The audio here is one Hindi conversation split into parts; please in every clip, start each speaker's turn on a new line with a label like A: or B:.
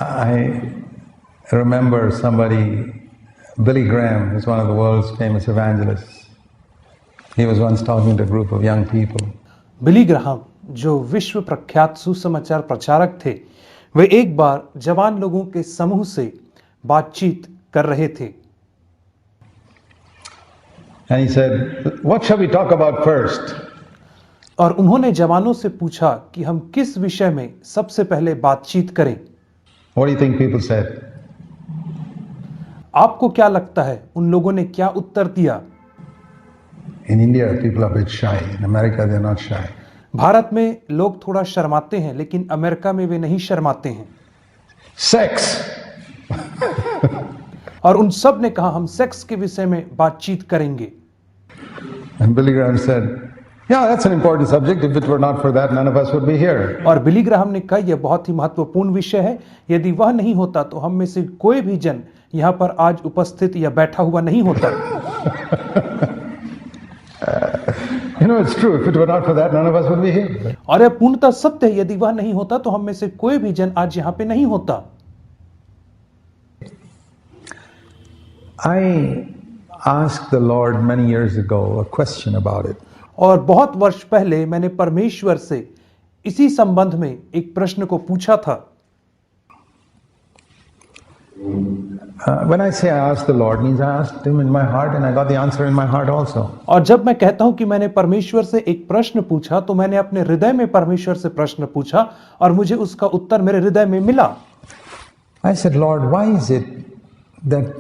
A: I remember somebody, Billy Graham, who's one of the world's famous evangelists. He was once talking to a group of young people.
B: Billy Graham, जो विश्व प्रख्यात सुसमाचार प्रचारक थे, वे एक बार जवान लोगों के समूह से बातचीत कर रहे थे.
A: And he said, "What shall we talk about first?"
B: और उन्होंने जवानों से पूछा कि हम किस विषय में सबसे पहले बातचीत करें.
A: What do you think people said?
B: आपको क्या लगता है उन लोगों ने क्या उत्तर दिया?
A: In India, people are a bit shy. In America, they're not shy.
B: Bharat में लोग थोड़ा शर्माते हैं, लेकिन अमेरिका में वे नहीं शर्माते हैं.
A: Sex.
B: और उन सब ने कहा हम सेक्स के विषय में बातचीत करेंगे.
A: And Billy Graham said, "Yeah, that's an important subject. If it were not for that, none of us would be here."
B: और बिली ग्राहम ने कहा यह बहुत ही महत्वपूर्ण विषय है. यदि वह नहीं होता तो हम में से कोई भी जन यहाँ पर आज उपस्थित या बैठा हुआ नहीं होता.
A: You know, it's true. If it were not for that, none of us would be here.
B: और यह पूर्णतः सत्य है. यदि वह नहीं होता तो हम में से कोई भी जन आज यहाँ पे नहीं होता.
A: I asked the Lord many years ago a question about it.
B: और बहुत वर्ष पहले मैंने परमेश्वर से इसी संबंध में एक प्रश्न को पूछा था.
A: When I say I asked the Lord, means I asked Him in my heart and I got the answer in my heart also.
B: और जब मैं कहता हूं कि मैंने परमेश्वर से एक प्रश्न पूछा तो मैंने अपने हृदय में परमेश्वर से प्रश्न पूछा और मुझे उसका उत्तर मेरे हृदय में मिला.
A: I said, Lord, why is it that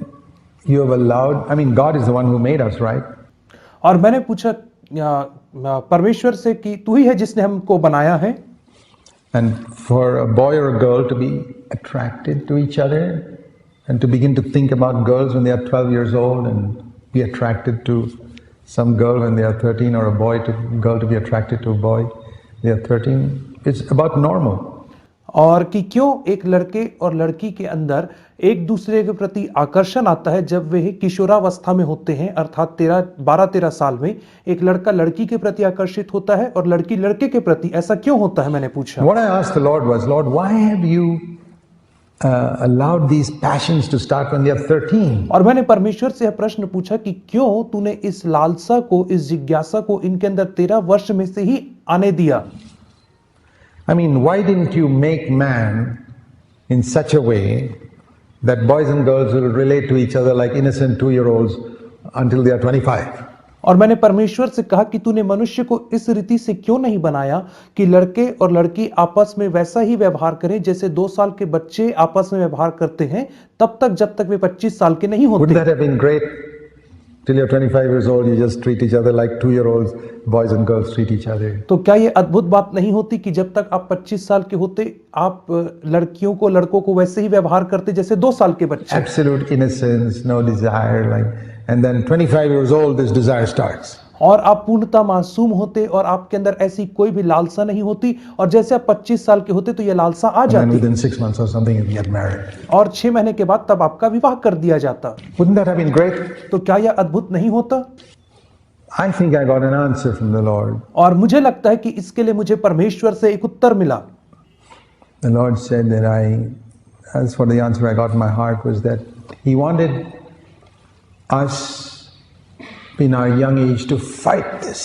A: you have allowed, I mean, God is the one who made us, right?
B: और मैंने पूछा परमेश्वर से कि तू ही है जिसने हमको बनाया है.
A: And for a boy or a girl to be attracted to each other and to begin to think about girls when they are 12 years old and be attracted to some girl when they are 13, or a girl to be attracted to a boy they are 13, it's about normal.
B: और कि क्यों एक लड़के और लड़की के अंदर एक दूसरे के प्रति आकर्षण आता है जब वे किशोरावस्था में होते हैं, अर्थात 12-13 साल में एक लड़का लड़की के प्रति आकर्षित होता है और लड़की लड़के के प्रति. ऐसा क्यों होता है? मैंने पूछा.
A: What I asked the Lord was, Lord, why have you allowed these passions to start when they are 13?
B: और मैंने परमेश्वर से यह प्रश्न पूछा कि क्यों तूने इस लालसा को, इस जिज्ञासा को इनके अंदर 13 वर्ष में से ही आने दिया.
A: I mean, why didn't you make man in such a way that boys and girls will relate to each other like innocent 2-year-olds until they are 25?
B: और मैंने परमेश्वर से कहा कि तूने मनुष्य को इस रीति से क्यों नहीं बनाया कि लड़के और लड़की आपस में वैसा ही व्यवहार करें जैसे 2 साल के बच्चे आपस में व्यवहार करते हैं तब तक जब तक वे 25 साल के नहीं होते.
A: Wouldn't that have been great? Till you're 25 years old, you just treat each other like 2-year-olds, boys and girls treat each other.
B: तो क्या ये अद्भुत बात नहीं होती कि जब तक आप 25 साल के होते आप लड़कियों को लड़कों को वैसे ही व्यवहार करते जैसे 2 साल के बच्चे.
A: Absolute innocence, no desire, like, and then 25 years old, this desire starts.
B: और आप पूर्णतः मासूम होते और आपके अंदर ऐसी कोई भी लालसा नहीं होती और जैसे आप 25 साल के होते तो ये लालसा आ
A: And then
B: जाती.
A: within 6 months or something, you get married.
B: और 6 महीने के बाद तब आपका विवाह कर दिया जाता.
A: Wouldn't that have been great?
B: तो क्या यह अद्भुत नहीं होता?
A: I think I got an answer from the Lord.
B: और मुझे लगता है कि इसके लिए मुझे परमेश्वर से एक उत्तर मिला.
A: The Lord said that as for the answer I got in my heart was that He wanted us in our young age to fight this.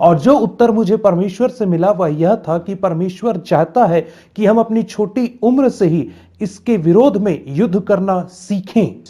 B: और जो उत्तर मुझे परमेश्वर से मिला वह यह था कि परमेश्वर चाहता है कि हम अपनी छोटी उम्र से ही इसके विरोध में युद्ध करना सीखें.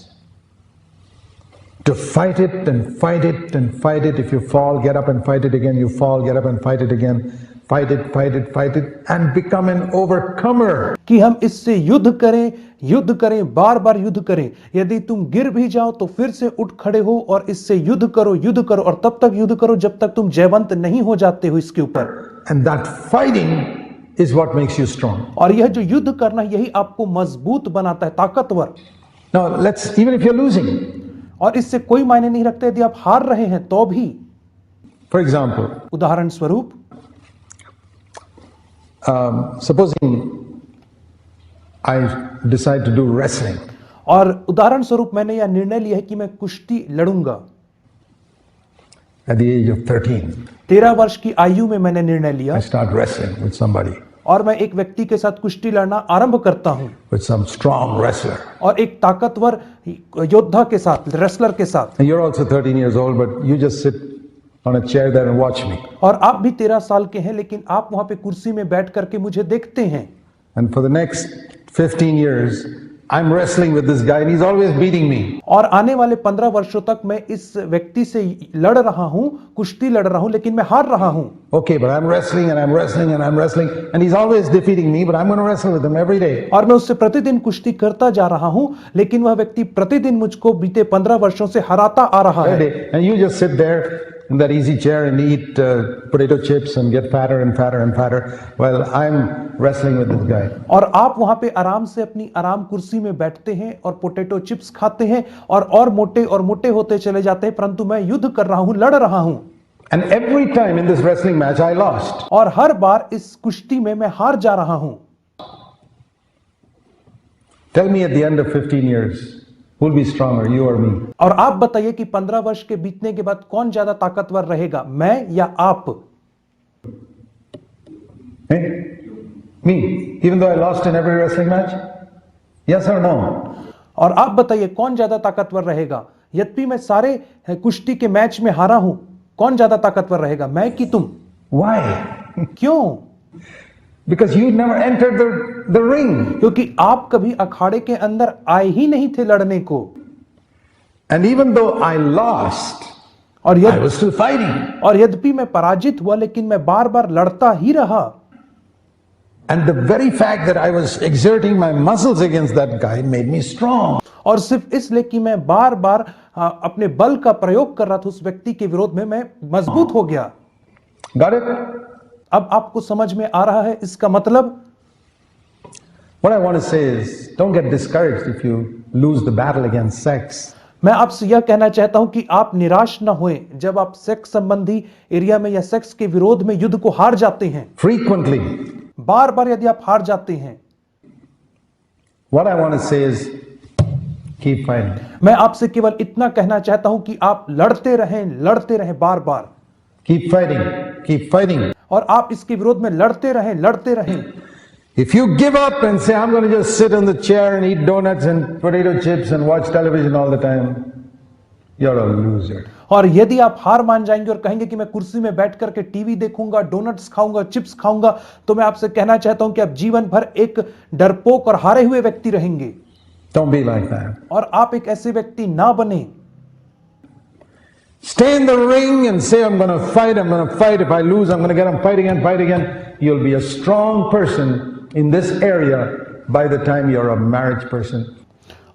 A: To fight it and fight it and fight it. If you fall, get up and fight it again. You fall, get up and fight it again. Fight it, fight it, fight it, and become an overcomer.
B: कि हम इससे युद्ध करें, बार बार युद्ध करें. यदि तुम गिर भी जाओ तो फिर से उठ खड़े हो और इससे युद्ध करो और तब तक युद्ध करो जब तक तुम जयवंत नहीं हो जाते हो इसके ऊपर.
A: And that fighting is what makes you strong.
B: और यह जो युद्ध करना यही आपको मजबूत बनाता है, ताकतवर.
A: Now even if you're losing.
B: और इससे कोई मायने नहीं रखता यदि आप हार रहे हैं तो भी.
A: For example,
B: उदाहरण स्वरूप,
A: supposing I decide to do wrestling.
B: और उदाहरण स्वरूप मैंने यह निर्णय लिया है कि मैं कुश्ती लड़ूंगा.
A: At the age of 13,
B: 13 वर्ष की आयु में मैंने निर्णय लिया.
A: I start wrestling with somebody.
B: और मैं एक व्यक्ति के साथ कुश्ती लड़ना आरंभ करता हूं
A: with some strong wrestler.
B: और एक ताकतवर योद्धा के साथ, रेसलर के साथ।
A: And you're also 13 years old, but you just sit on a chair there and watch me.
B: और आप भी 13 साल के हैं, लेकिन आप वहां पे कुर्सी में बैठ करके मुझे देखते हैं।
A: And for the next 15 years, I'm wrestling with this guy and he's always beating me.
B: और आने वाले 15 वर्षों तक मैं इस व्यक्ति से लड़ रहा हूं, कुश्ती लड़ रहा हूं, लेकिन मैं हार रहा हूं।
A: Okay, but I'm wrestling and I'm wrestling and I'm wrestling and he's always defeating me, but I'm going to wrestle with him every day.
B: और मैं उससे प्रतिदिन कुश्ती करता जा रहा हूं, लेकिन वह व्यक्ति प्रतिदिन मुझको बीते 15 वर्षों से हराता आ रहा है।
A: Every day. And you just sit there in that easy chair and eat potato chips and get fatter and fatter and fatter while I'm wrestling with this guy.
B: और आप वहां पे आराम से अपनी आराम कुर्सी में बैठते हैं और पोटैटो चिप्स खाते हैं और मोटे होते चले जाते हैं, परंतु मैं युद्ध कर रहा हूं, लड़ रहा हूं।
A: And every time in this wrestling match I lost.
B: और हर बार इस कुश्ती में मैं हार जा रहा हूं।
A: Tell me at the end of 15 years, who'll be stronger, you or me?
B: और आप बताइए कि 15 वर्ष के बीतने के बाद कौन ज्यादा ताकतवर रहेगा, मैं या आप?
A: Eh? Me, even though I lost in every wrestling match? Yes or no?
B: और आप बताइए कौन ज्यादा ताकतवर रहेगा, यद्यपि मैं सारे कुश्ती के मैच में हारा हूं, कौन ज्यादा ताकतवर रहेगा, मैं कि तुम?
A: Why?
B: क्यों?
A: Because you never entered the ring.
B: क्योंकि आप कभी अखाड़े के अंदर आए ही नहीं थे लड़ने को।
A: And even though I lost,
B: और
A: I was still fighting.
B: यद्यपि मैं पराजित हुआ, लेकिन मैं बार बार लड़ता ही रहा।
A: And the very fact that I was exerting my muscles against that guy made me strong.
B: और सिर्फ इसलिए कि मैं बार बार अपने बल का प्रयोग कर रहा था उस व्यक्ति के विरोध में, मैं मजबूत हो गया।
A: Got it?
B: अब आपको समझ में आ रहा है इसका मतलब?
A: What I want to say is, don't get discouraged if you lose the battle against sex.
B: मैं आपसे यह कहना चाहता हूं कि आप निराश न होएं जब आप सेक्स संबंधी एरिया में या सेक्स के विरोध में युद्ध को हार जाते हैं।
A: Frequently.
B: बार बार यदि आप हार जाते हैं।
A: What I want to say is, keep fighting.
B: मैं आपसे केवल इतना कहना चाहता हूं कि आप लड़ते रहें बार बार।
A: Keep fighting. Keep fighting.
B: और आप इसके विरोध में लड़ते रहें।
A: If you give up and say, I'm going to just sit on the chair and eat donuts and potato chips and watch television all the time, you're a loser.
B: और यदि आप हार मान जाएंगे और कहेंगे कि मैं कुर्सी में बैठ करके टीवी देखूंगा, डोनट्स खाऊंगा, चिप्स खाऊंगा, तो मैं आपसे कहना चाहता हूं कि आप जीवन भर एक डरपोक और हारे हुए व्यक्ति रहेंगे।
A: Don't be like that.
B: और आप एक ऐसे व्यक्ति ना बने।
A: Stay in the ring and say, I'm going to fight. If I lose, I'm going to get up, fight again. You'll be a strong person in this area by the time you're a marriage person.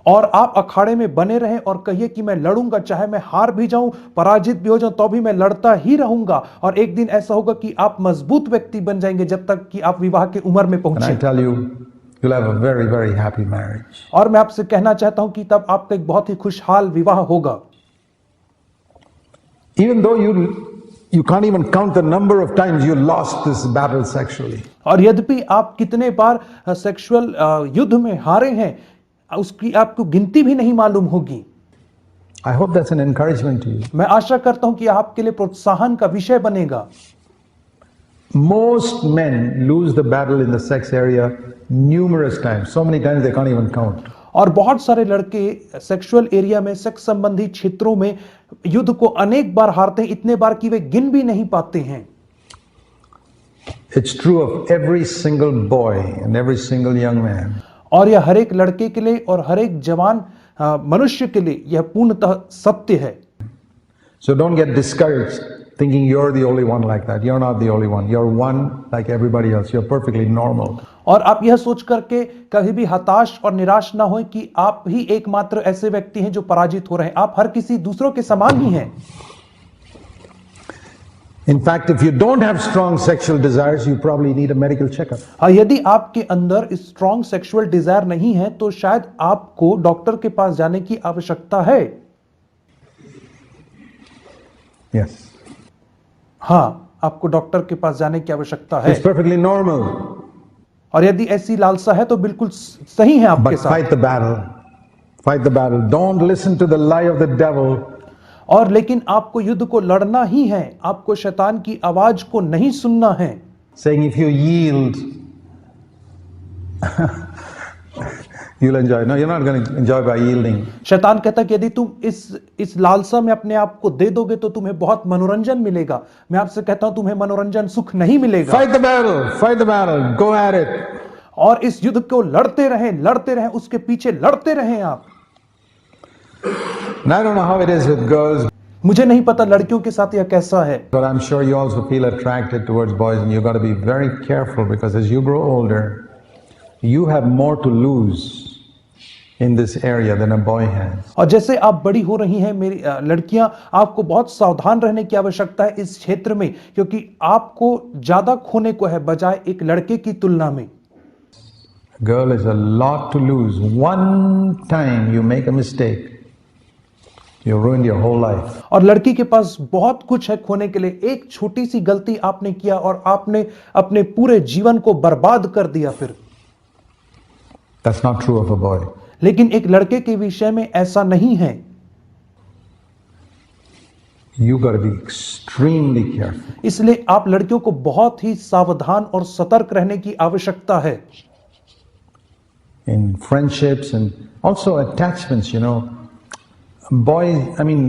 B: और आप अखाड़े में बने रहें और कहिए कि मैं लड़ूंगा, चाहे मैं हार भी जाऊं, पराजित भी हो जाऊं, तो भी मैं लड़ता ही रहूंगा। और एक दिन ऐसा होगा कि आप मजबूत व्यक्ति बन जाएंगे जब तक कि आप विवाह की उम्र में पहुंचे।
A: And I tell you, you'll have a very, very happy marriage.
B: और मैं आपसे कहना चाहता हूं कि तब आपका एक बहुत ही खुशहाल विवाह होगा।
A: Even though you can't even count the number of times you lost this battle sexually.
B: और यद्यपि आप कितने बार सेक्सुअल युद्ध में हारे हैं, उसकी आपको गिनती भी नहीं मालूम होगी।
A: I hope that's an encouragement to you.
B: मैं आशा करता हूं कि आपके लिए प्रोत्साहन का विषय बनेगा।
A: Most men lose the battle in the sex area numerous times. So many times they can't even count.
B: और बहुत सारे लड़के सेक्सुअल एरिया में, सेक्स संबंधी क्षेत्रों में युद्ध को अनेक बार हारते हैं, इतने बार कि वे गिन भी नहीं पाते हैं।
A: It's true of every single boy and every single young man.
B: और यह हर एक लड़के के लिए और हर एक जवान मनुष्य के लिए यह पूर्णतः सत्य है।
A: So don't get discouraged thinking you're the only one like that. You're not the only one. You're one like everybody else. You're perfectly normal.
B: और आप यह सोच करके कभी भी हताश और निराश ना हों कि आप ही एकमात्र ऐसे व्यक्ति हैं जो पराजित हो रहे हैं। आप हर किसी दूसरों के समान ही हैं।
A: In fact, if you don't have strong sexual desires, you probably need a medical checkup.
B: यदि आपके अंदर स्ट्रॉन्ग सेक्सुअल डिजायर नहीं है तो शायद आपको डॉक्टर के पास जाने की आवश्यकता है।
A: Yes.
B: हाँ, आपको डॉक्टर के पास जाने की आवश्यकता है।
A: It's perfectly normal.
B: और यदि ऐसी लालसा है तो बिल्कुल सही है आपके
A: But
B: साथ।
A: fight the battle. Fight the battle. Don't listen to the lie of the devil.
B: और लेकिन आपको युद्ध को लड़ना ही है, आपको शैतान की आवाज को नहीं सुनना है।
A: Saying if you yield, you'll enjoy. No, you're not going to enjoy by yielding.
B: शैतान कहता है कि यदि तुम इस लालसा में अपने आप को दे दोगे तो तुम्हें बहुत मनोरंजन मिलेगा। मैं आपसे कहता हूं तुम्हें मनोरंजन सुख नहीं मिलेगा।
A: Fight the battle, go at it.
B: और इस युद्ध को लड़ते रहें, उसके पीछे लड़ते रहें आप।
A: And I don't know how it is with girls,
B: मुझे नहीं पता लड़कियों के साथ यह कैसा है,
A: but I'm sure you also feel attracted towards boys, and you've got to be very careful because as you grow older, you have more to lose in this area than a boy has.
B: और जैसे आप बड़ी हो रही हैं मेरी लड़कियां, आपको बहुत सावधान रहने की आवश्यकता है इस क्षेत्र में, क्योंकि आपको ज्यादा खोने को है बजाय एक लड़के की तुलना में।
A: Girl is a lot to lose. One time you make a mistake, you ruined your whole life.
B: और लड़की के पास बहुत कुछ है खोने के लिए। एक छोटी सी गलती आपने किया और आपने अपने पूरे जीवन को बर्बाद कर दिया फिर।
A: That's not true of a boy.
B: लेकिन एक लड़के के विषय में ऐसा नहीं है।
A: You got to be extremely careful.
B: इसलिए आप लड़कियों को बहुत ही सावधान और सतर्क रहने की आवश्यकता है।
A: In friendships and also attachments, you know, boys, I mean,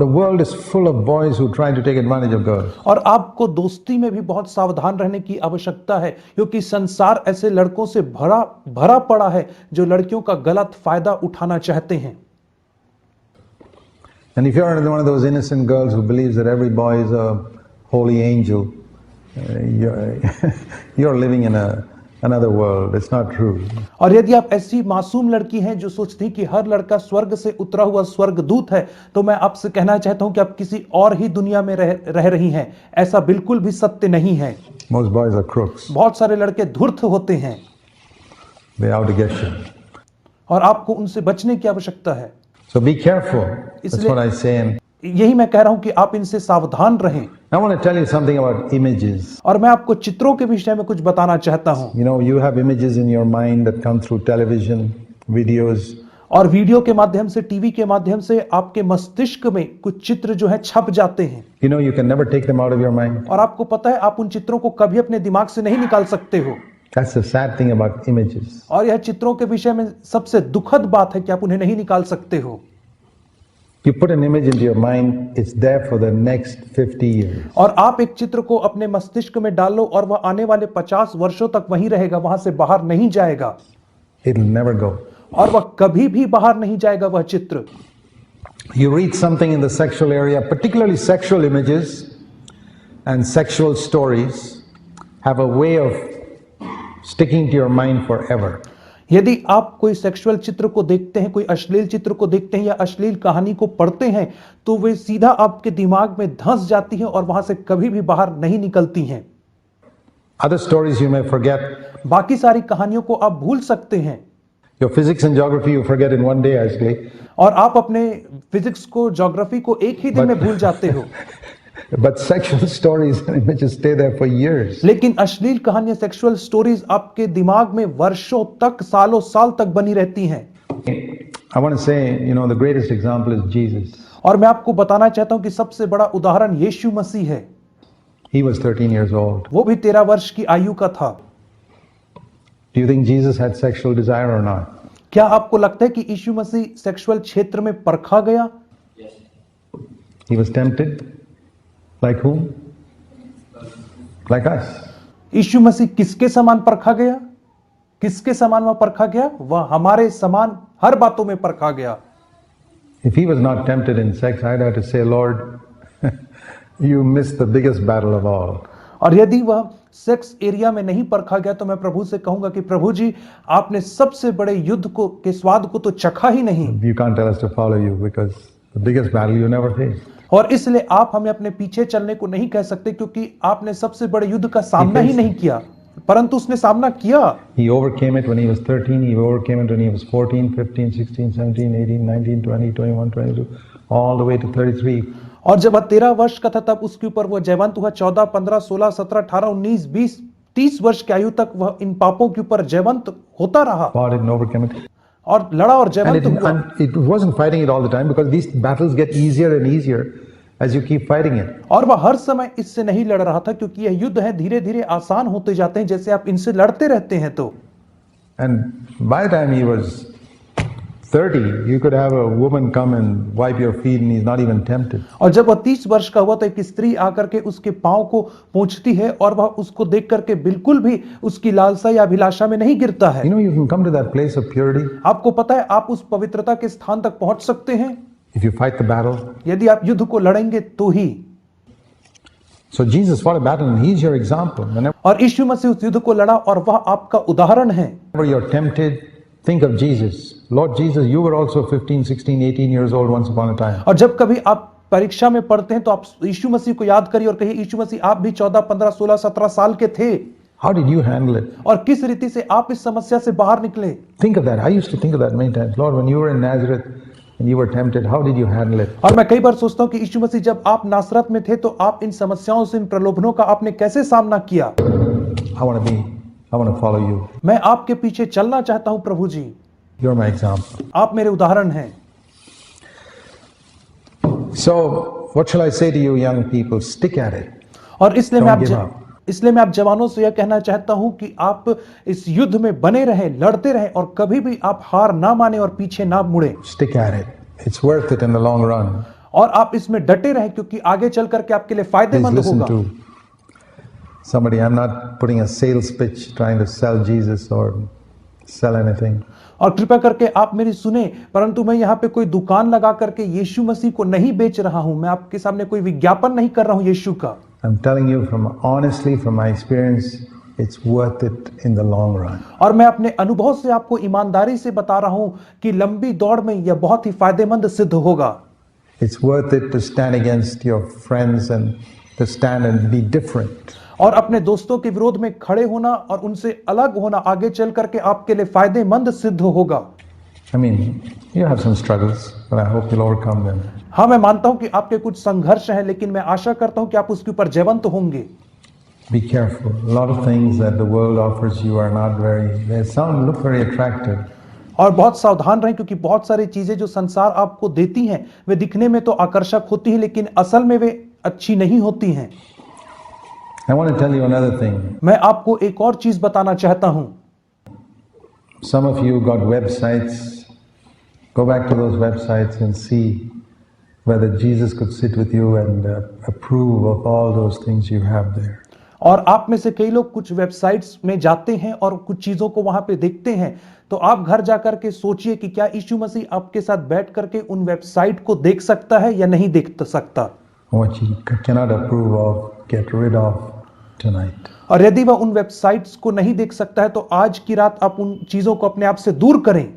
A: the world is full of boys who try to take advantage of girls.
B: और आपको दोस्ती में भी बहुत सावधान रहने की आवश्यकता है, क्योंकि संसार ऐसे लड़कों से भरा पड़ा है जो लड़कियों का गलत फायदा उठाना चाहते हैं।
A: And if you're one of those innocent girls who believes that every boy is a holy angel, you're living in another world. It's not true.
B: और यदि आप ऐसी मासूम लड़की हैं जो सोचती कि हर लड़का स्वर्ग से उतरा हुआ स्वर्गदूत है, तो मैं आपसे कहना चाहता हूं कि आप किसी और ही दुनिया में रह रही हैं। ऐसा बिल्कुल भी सत्य नहीं है।
A: Most boys are crooks.
B: बहुत सारे लड़के धूर्त होते हैं।
A: They're out to get you.
B: और आपको उनसे बचने की आवश्यकता है।
A: So be careful. That's what I say. And
B: यही मैं कह रहा हूं कि आप इनसे सावधान रहें।
A: I want to tell you something about images.
B: और मैं आपको चित्रों के विषय में कुछ बताना चाहता हूं।
A: You know, you have images in your mind that come through television, videos.
B: और वीडियो के माध्यम से, टीवी के माध्यम से आपके मस्तिष्क में कुछ चित्र जो है छप जाते हैं।
A: You know, you can never take them out of your mind.
B: और आपको पता है आप उन चित्रों को कभी अपने दिमाग से नहीं निकाल सकते हो।
A: That's the sad thing about images.
B: और यह चित्रों के विषय में सबसे दुखद बात है कि आप उन्हें नहीं निकाल सकते हो।
A: You put an image into your mind, it's there for the next 50 years.
B: और आप एक चित्र को अपने मस्तिष्क में डाल लो और वह आने वाले 50 वर्षों तक वहीं रहेगा, वहां से बाहर नहीं जाएगा।
A: It'll never go.
B: और वह कभी भी बाहर नहीं जाएगा वह चित्र।
A: You read something in the sexual area, particularly sexual images and sexual stories have a way of sticking to your mind forever.
B: यदि आप कोई सेक्सुअल चित्र को देखते हैं, कोई अश्लील चित्र को देखते हैं या अश्लील कहानी को पढ़ते हैं, तो वे सीधा आपके दिमाग में धंस जाती हैं और वहां से कभी भी बाहर नहीं निकलती हैं।
A: Other stories you may forget.
B: बाकी सारी कहानियों को आप भूल सकते हैं।
A: Your physics and geography you forget in one day actually.
B: और आप अपने फिजिक्स को, ज्योग्राफी को एक ही दिन में भूल जाते हो।
A: But sexual stories and images stay there for years.
B: लेकिन अश्लील कहानियां, सेक्सुअल स्टोरीज आपके दिमाग में वर्षों तक, सालों साल तक बनी रहती हैं।
A: I want to say, you know, the greatest example is Jesus.
B: और मैं आपको बताना चाहता हूं कि सबसे बड़ा उदाहरण यीशु मसीह है।
A: He was 13 years old.
B: वो भी 13 वर्ष की आयु का था।
A: Do you think Jesus had sexual desire or not?
B: क्या आपको लगता है कि यीशु मसीह सेक्सुअल क्षेत्र में परखा गया?
A: He was tempted. Like whom? Like us.
B: यीशु मसीह किसके समान परखा गया? किसके समान वह परखा गया? वह हमारे समान हर बातों में परखा गया।
A: If he was not tempted in sex, I'd have to say, Lord, you missed the biggest battle of all.
B: और यदि वह सेक्स एरिया में नहीं परखा गया तो मैं प्रभु से कहूंगा कि प्रभु जी, आपने सबसे बड़े युद्ध को के स्वाद को तो चखा ही नहीं।
A: You can't tell us to follow you because the biggest battle you never faced.
B: और इसलिए आप हमें अपने पीछे चलने को नहीं कह सकते, क्योंकि आपने सबसे बड़े युद्ध का सामना ही नहीं किया, परंतु उसने सामना किया।
A: He overcame it when he was 13, he overcame it when he was 14, 15, 16, 17, 18, 19, 20, 21, 22, all the way to 33.
B: और जब वह 13 वर्ष का था तब उसके ऊपर वह जयवंत हुआ। 14, 15, 16, 17, 18, 19, 20, 30 वर्ष की आयु तक वह इन पापों के ऊपर जयवंत होता रहा।
A: Fought it and overcame it.
B: और लड़ा और जयवंत हुआ।
A: And it wasn't fighting it all the time because these battles get easier and easier as you keep fighting it.
B: और वह हर समय इससे नहीं लड़ रहा था, क्योंकि यह युद्ध है, धीरे धीरे आसान होते जाते हैं जैसे आप इनसे लड़ते रहते हैं। तो
A: And by the time he was 30, you could have a woman come and wipe your feet and he's not even tempted.
B: और जब वह 30 वर्ष का हुआ तो एक स्त्री आकर के उसके पांव को पोंछती है और वह उसको देख करके बिल्कुल भी उसकी लालसा या अभिलाषा में नहीं गिरता है।
A: You know, you can come to that place of purity
B: आपको पता है आप उस पवित्रता के स्थान तक पहुंच सकते हैं
A: if you fight the battle.
B: यदि आप युद्ध को लड़ेंगे तो ही।
A: So Jesus fought a battle and he's your example. Whenever
B: और यीशु मसीह उस युद्ध को लड़ा और वह आपका उदाहरण है।
A: you're tempted, think of Jesus. Lord Jesus, you were also 15, 16, 18 years old once upon a time.
B: और जब कभी आप परीक्षा में पढ़ते हैं तो आप यीशु मसीह को याद करिए और कहिए यीशु मसीह आप भी 14, 15, 16, 17 साल के थे।
A: How did you handle it?
B: और किस रीति से आप इस समस्या से बाहर निकले।
A: Think of that. I used to think of that many times. Lord, when you were in Nazareth and you were tempted, how did you handle it?
B: और मैं कई बार सोचता हूं कि यीशु मसीह जब आप नासरत में थे तो आप इन समस्याओं से इन प्रलोभनों का आपने कैसे सामना किया।
A: I want to follow you.
B: मैं आपके पीछे चलना चाहता हूं प्रभु जी।
A: You're my example.
B: आप मेरे उदाहरण हैं।
A: So, what shall I say to you young people? Stick at it.
B: और इसलिए
A: Don't give up.
B: मैं आप जवानों से यह कहना चाहता हूं कि आप इस युद्ध में बने रहें, लड़ते रहें और कभी भी आप हार ना माने और पीछे ना मुड़े।
A: Stick at it. It's worth it in the long run.
B: और आप इसमें डटे रहें क्योंकि आगे चल करके आपके लिए
A: Please
B: फायदेमंद
A: listen
B: होगा।
A: to somebody. I'm not putting a sales pitch trying to sell Jesus or sell anything.
B: और कृपया करके आप मेरी सुने, परंतु मैं यहाँ पे कोई दुकान लगा करके यीशु मसीह को नहीं बेच रहा हूं। मैं आपके सामने कोई विज्ञापन नहीं कर रहा हूं यीशु का।
A: I'm telling you honestly from my experience, it's worth it in the long run.
B: और मैं अपने अनुभव से आपको ईमानदारी से बता रहा हूं कि लंबी दौड़ में यह बहुत ही फायदेमंद सिद्ध होगा।
A: It's worth it to stand against your friends and to stand and be different.
B: और अपने दोस्तों के विरोध में खड़े होना और उनसे अलग होना आगे चल करके आपके लिए फायदेमंद सिद्ध होगा।
A: I mean, you have some struggles, but I hope you'll overcome them.
B: हाँ, मैं मानता हूं कि आपके कुछ संघर्ष हैं, लेकिन मैं आशा करता हूं कि आप उसके ऊपर जयवंत होंगे।
A: Be careful. A lot of things that the world offers you are not look very attractive.
B: और बहुत सावधान रहें क्योंकि बहुत सारी चीजें जो संसार आपको देती हैं वे दिखने में तो आकर्षक होती हैं लेकिन असल में वे अच्छी नहीं होती हैं।
A: I want to tell you another thing.
B: मैं आपको एक और चीज बताना चाहता हूं।
A: Some of you got websites. Go back to those websites and see whether Jesus could sit with you and approve of all those things you have there.
B: और आप में से कई लोग कुछ वेबसाइट्स में जाते हैं और कुछ चीजों को वहां पे देखते हैं, तो आप घर जाकर के सोचिए कि क्या यीशु मसीह आपके साथ बैठ करके उन वेबसाइट को देख सकता है या नहीं देख सकता।
A: What you cannot approve of, get rid of tonight.
B: और यदि वह उन वेबसाइट्स को नहीं देख सकता है तो आज की रात आप उन चीजों को अपने आप से दूर करें।